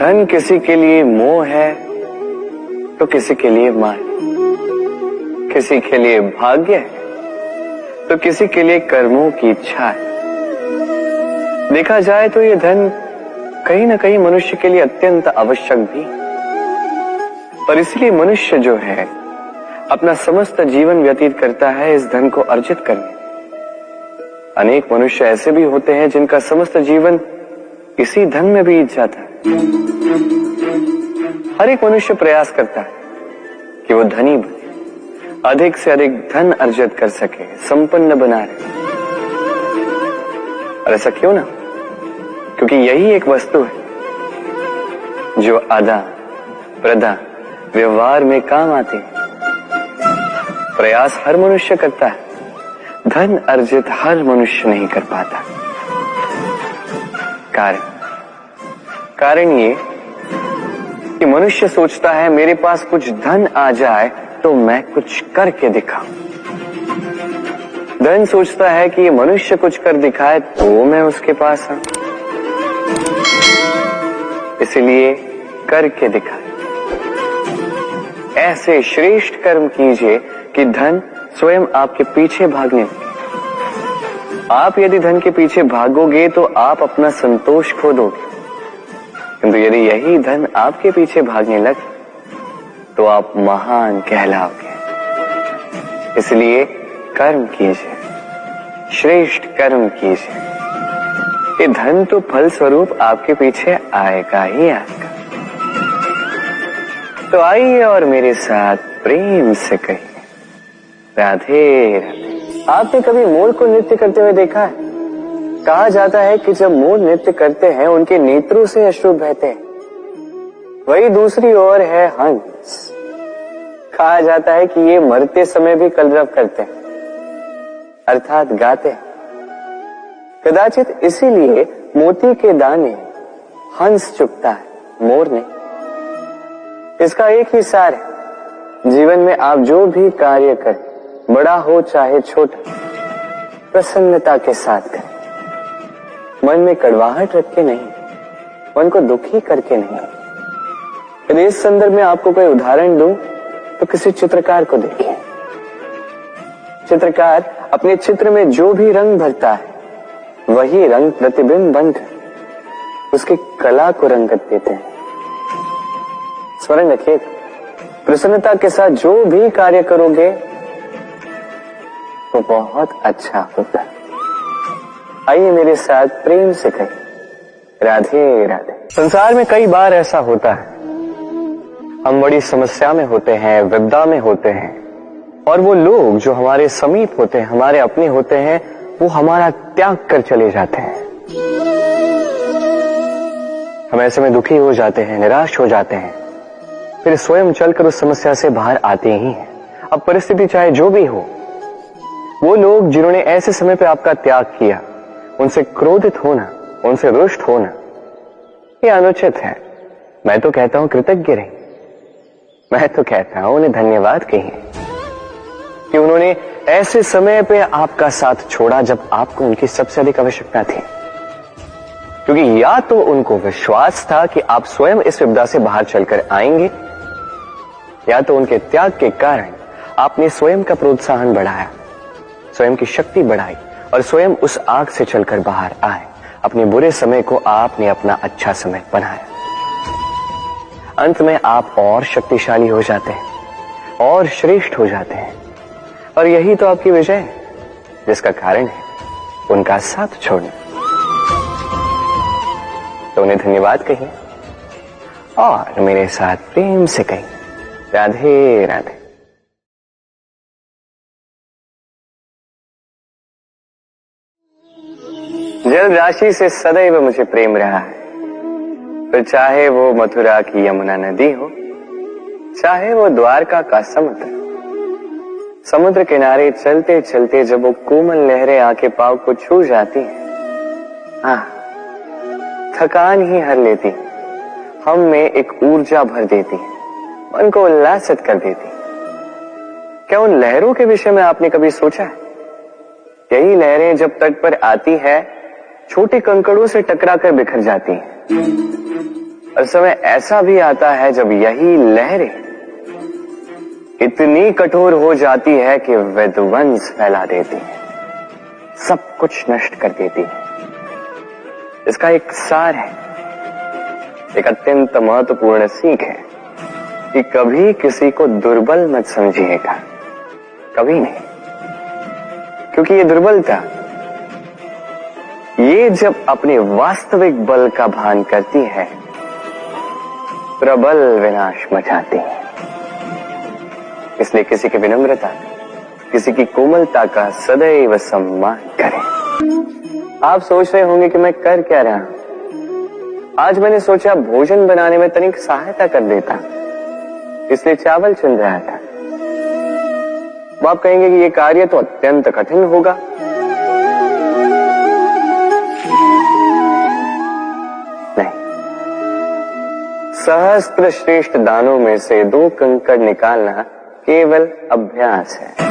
धन किसी के लिए मोह है तो किसी के लिए मान, किसी के लिए भाग्य है तो किसी के लिए कर्मों की इच्छा है। देखा जाए तो ये धन कहीं ना कहीं मनुष्य के लिए अत्यंत आवश्यक भी, पर इसलिए मनुष्य जो है अपना समस्त जीवन व्यतीत करता है इस धन को अर्जित करने। अनेक मनुष्य ऐसे भी होते हैं जिनका समस्त जीवन इसी धन में बीत जाता है। हर एक मनुष्य प्रयास करता है कि वो धनी बने, अधिक से अधिक धन अर्जित कर सके, संपन्न बना रहे। और ऐसा क्यों ना? क्योंकि यही एक वस्तु है जो आदान प्रदान व्यवहार में काम आती है। प्रयास हर मनुष्य करता है, धन अर्जित हर मनुष्य नहीं कर पाता। कारण ये कि मनुष्य सोचता है मेरे पास कुछ धन आ जाए तो मैं कुछ करके दिखाऊं। धन सोचता है कि ये मनुष्य कुछ कर दिखाए तो मैं उसके पास आऊं, इसलिए करके दिखाए। ऐसे श्रेष्ठ कर्म कीजिए कि धन स्वयं आपके पीछे भागने लगे। आप यदि धन के पीछे भागोगे तो आप अपना संतोष खो दोगे, किंतु यदि यही धन आपके पीछे भागने लगे तो आप महान कहलाओगे। इसलिए कर्म कीजिए, श्रेष्ठ कर्म कीजिए। ये धन तो फल स्वरूप आपके पीछे आएगा ही आएगा। तो आइए और मेरे साथ प्रेम से कहिए राधे राधे। आपने कभी मोर को नृत्य करते हुए देखा है? कहा जाता है कि जब मोर नृत्य करते हैं उनके नेत्रों से अश्रु बहते हैं। वही दूसरी ओर है हंस। कहा जाता है कि ये मरते समय भी कलरव करते हैं, अर्थात गाते हैं। कदाचित इसीलिए मोती के दाने हंस चुगता है, मोर ने। इसका एक ही सार है, जीवन में आप जो भी कार्य करें, बड़ा हो चाहे छोटा, प्रसन्नता के साथ करें। मन में कड़वाहट रख के नहीं, मन को दुखी करके नहीं। यदि इस संदर्भ में आपको कोई उदाहरण दूं तो किसी चित्रकार को देखिए। चित्रकार अपने चित्र में जो भी रंग भरता है वही रंग प्रतिबिंब बनकर उसकी कला को रंगत देते हैं। स्मरण रखिए, प्रसन्नता के साथ जो भी कार्य करोगे तो बहुत अच्छा होता है। आइए मेरे साथ प्रेम से कहें राधे राधे। संसार में कई बार ऐसा होता है, हम बड़ी समस्या में होते हैं, विपदा में होते हैं, और वो लोग जो हमारे समीप होते हैं, हमारे अपने होते हैं, वो हमारा त्याग कर चले जाते हैं। हम ऐसे में दुखी हो जाते हैं, निराश हो जाते हैं, फिर स्वयं चलकर उस समस्या से बाहर आते ही हैं। अब परिस्थिति चाहे जो भी हो, वो लोग जिन्होंने ऐसे समय पे आपका त्याग किया, उनसे क्रोधित होना, उनसे रुष्ट होना, ये अनुचित है। मैं तो कहता हूं कृतज्ञ रहिए। मैं तो कहता हूं उन्हें धन्यवाद कहिए कि उन्होंने ऐसे समय पे आपका साथ छोड़ा जब आपको उनकी सबसे अधिक आवश्यकता थी। क्योंकि या तो उनको विश्वास था कि आप स्वयं इस विपदा से बाहर चलकर आएंगे, या तो उनके त्याग के कारण आपने स्वयं का प्रोत्साहन बढ़ाया, स्वयं की शक्ति बढ़ाई और स्वयं उस आग से चलकर बाहर आए। अपने बुरे समय को आपने अपना अच्छा समय बनाया। अंत में आप और शक्तिशाली हो जाते हैं और श्रेष्ठ हो जाते हैं। और यही तो आपकी विजय है, जिसका कारण है उनका साथ छोड़ना। तो उन्हें धन्यवाद कहिए और मेरे साथ प्रेम से कहिए राधे राधे। जल राशि से सदैव मुझे प्रेम रहा है, फिर चाहे वो मथुरा की यमुना नदी हो, चाहे वो द्वारका का समुद्र। समुद्र किनारे चलते चलते जब वो कोमल लहरें आके पांव को छू जाती हैं, हाँ, थकान ही हर लेती, हम में एक ऊर्जा भर देती, मन को उल्लासित कर देती। क्या उन लहरों के विषय में आपने कभी सोचा है? यही लहरें जब तट पर आती है, छोटे कंकड़ों से टकराकर बिखर जाती हैं, और समय ऐसा भी आता है जब यही लहरें इतनी कठोर हो जाती है कि विध्वंस फैला देती है, सब कुछ नष्ट कर देती है। इसका एक सार है, एक अत्यंत महत्वपूर्ण सीख है कि कभी किसी को दुर्बल मत समझिएगा, कभी नहीं, क्योंकि ये दुर्बलता ये जब अपने वास्तविक बल का भान करती है, प्रबल विनाश मचाती है। इसलिए किसी की विनम्रता, किसी की कोमलता का सदैव सम्मान करें। आप सोच रहे होंगे कि मैं कर क्या रहा हूं। आज मैंने सोचा भोजन बनाने में तनिक सहायता कर देता, इसलिए चावल चुन रहा था। वो आप कहेंगे कि ये कार्य तो अत्यंत कठिन होगा। नहीं, सहस्त्र श्रेष्ठ दानों में से 2 कंकड़ निकालना केवल अभ्यास है।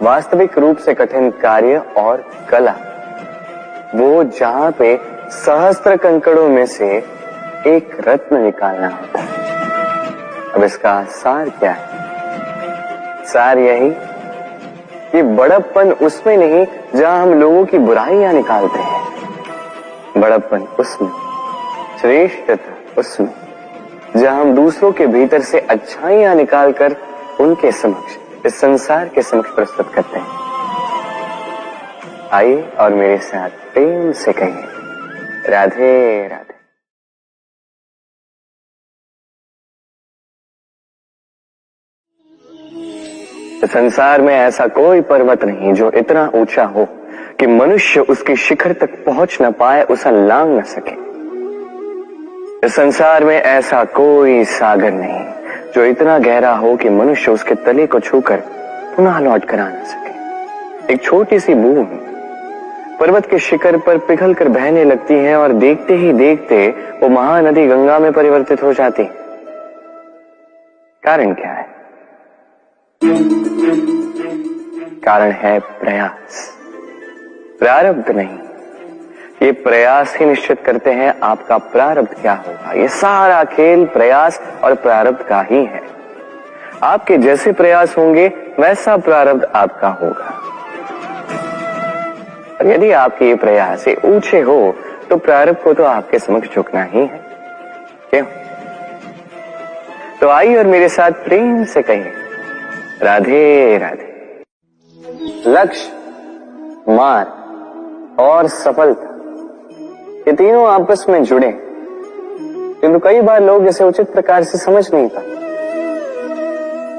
वास्तविक रूप से कठिन कार्य और कला वो जहां पे सहस्त्र कंकड़ों में से एक रत्न निकालना होता है। अब इसका सार क्या है? सार यही कि बड़प्पन उसमें नहीं जहां हम लोगों की बुराइयां निकालते हैं, बड़प्पन उसमें, श्रेष्ठता उसमें जहां हम दूसरों के भीतर से अच्छाइयां निकालकर उनके समक्ष, इस संसार के समक्ष प्रस्तुत करते हैं। आइए और मेरे साथ प्रेम से कहिए, राधे राधे। संसार में ऐसा कोई पर्वत नहीं जो इतना ऊंचा हो कि मनुष्य उसके शिखर तक पहुंच न पाए, उसे लांघ न सके। इस संसार में ऐसा कोई सागर नहीं जो इतना गहरा हो कि मनुष्य उसके तले को छूकर पुनः लौट कर आ न सके। एक छोटी सी बूंद पर्वत के शिखर पर पिघल कर बहने लगती है और देखते ही देखते वो महानदी गंगा में परिवर्तित हो जाती। कारण क्या है? कारण है प्रयास, प्रारब्ध नहीं। ये प्रयास ही निश्चित करते हैं आपका प्रारब्ध क्या होगा। ये सारा खेल प्रयास और प्रारब्ध का ही है। आपके जैसे प्रयास होंगे वैसा प्रारब्ध आपका होगा। और यदि आपके ये प्रयास ऊंचे हो तो प्रारब्ध को तो आपके समक्ष झुकना ही है। क्यों? तो आइए और मेरे साथ प्रेम से कहिए, राधे राधे। लक्ष्य, मार्ग और सफलता, ये तीनों आपस में जुड़े, किंतु कई बार लोग इसे उचित प्रकार से समझ नहीं पाते।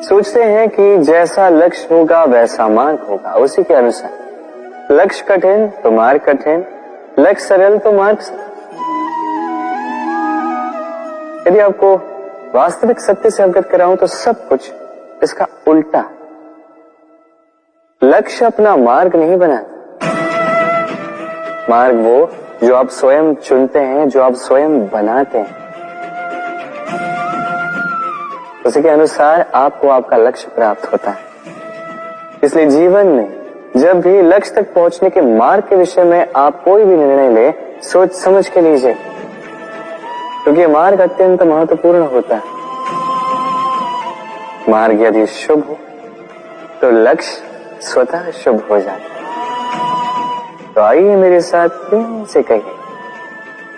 सोचते हैं कि जैसा लक्ष्य होगा वैसा मार्ग होगा, उसी के अनुसार। लक्ष्य कठिन तो मार्ग कठिन, लक्ष्य सरल तो मार्ग सरल। यदि आपको वास्तविक सत्य से अवगत कराऊं तो सब कुछ इसका उल्टा। लक्ष्य अपना मार्ग नहीं बनाता, मार्ग वो जो आप स्वयं चुनते हैं, जो आप स्वयं बनाते हैं। उसी के अनुसार आपको आपका लक्ष्य प्राप्त होता है। इसलिए जीवन में जब भी लक्ष्य तक पहुंचने के मार्ग के विषय में आप कोई भी निर्णय ले, सोच समझ के लीजिए, क्योंकि मार्ग अत्यंत महत्वपूर्ण होता है। मार्ग यदि शुभ हो तो लक्ष्य स्वतः शुभ हो जाता है। तो आइए मेरे साथ प्रेम से कहिए,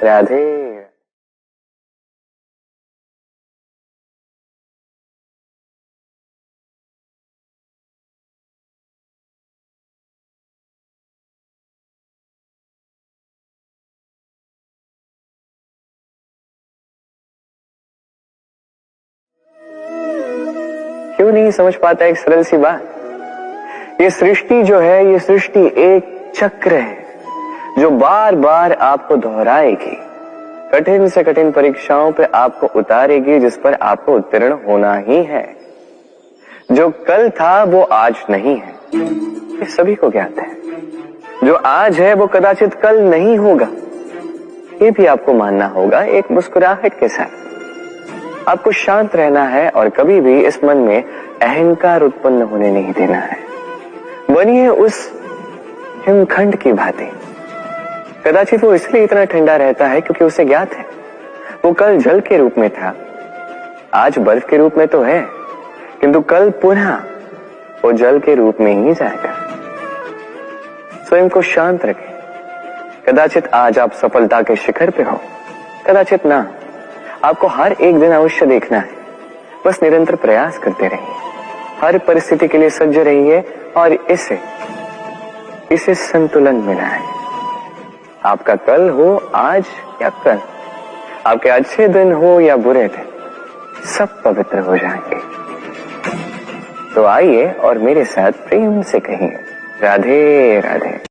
राधे। क्यों नहीं समझ पाता एक सरल सी बात? ये सृष्टि जो है, ये सृष्टि एक चक्र है जो बार बार आपको दोहराएगी, कठिन से कठिन परीक्षाओं पे आपको उतारेगी, जिस पर आपको उत्तीर्ण होना ही है। जो कल था वो आज नहीं है, ये सभी को ज्ञात है। जो आज है वो कदाचित कल नहीं होगा, ये भी आपको मानना होगा। एक मुस्कुराहट के साथ आपको शांत रहना है और कभी भी इस मन में अहंकार उत्पन्न होने नहीं देना है। बनिए उस हिमखंड की भांति कदाचित वो इसलिए इतना ठंडा रहता है क्योंकि उसे ज्ञात है वो कल जल के रूप में था, आज बर्फ के रूप में तो है, किंतु कल पुनः वो जल के रूप में ही जाएगा। स्वयं को शांत रखें। कदाचित आज आप सफलता के शिखर पे हो, कदाचित ना। आपको हर एक दिन अवश्य देखना है। बस निरंतर प्रयास करते रहिए, हर परिस्थिति के लिए सज्ज रहिए और इसे संतुलन मिला है। आपका कल हो आज या कल, आपके अच्छे दिन हो या बुरे दिन, सब पवित्र हो जाएंगे। तो आइए और मेरे साथ प्रेम से कहिए, राधे राधे।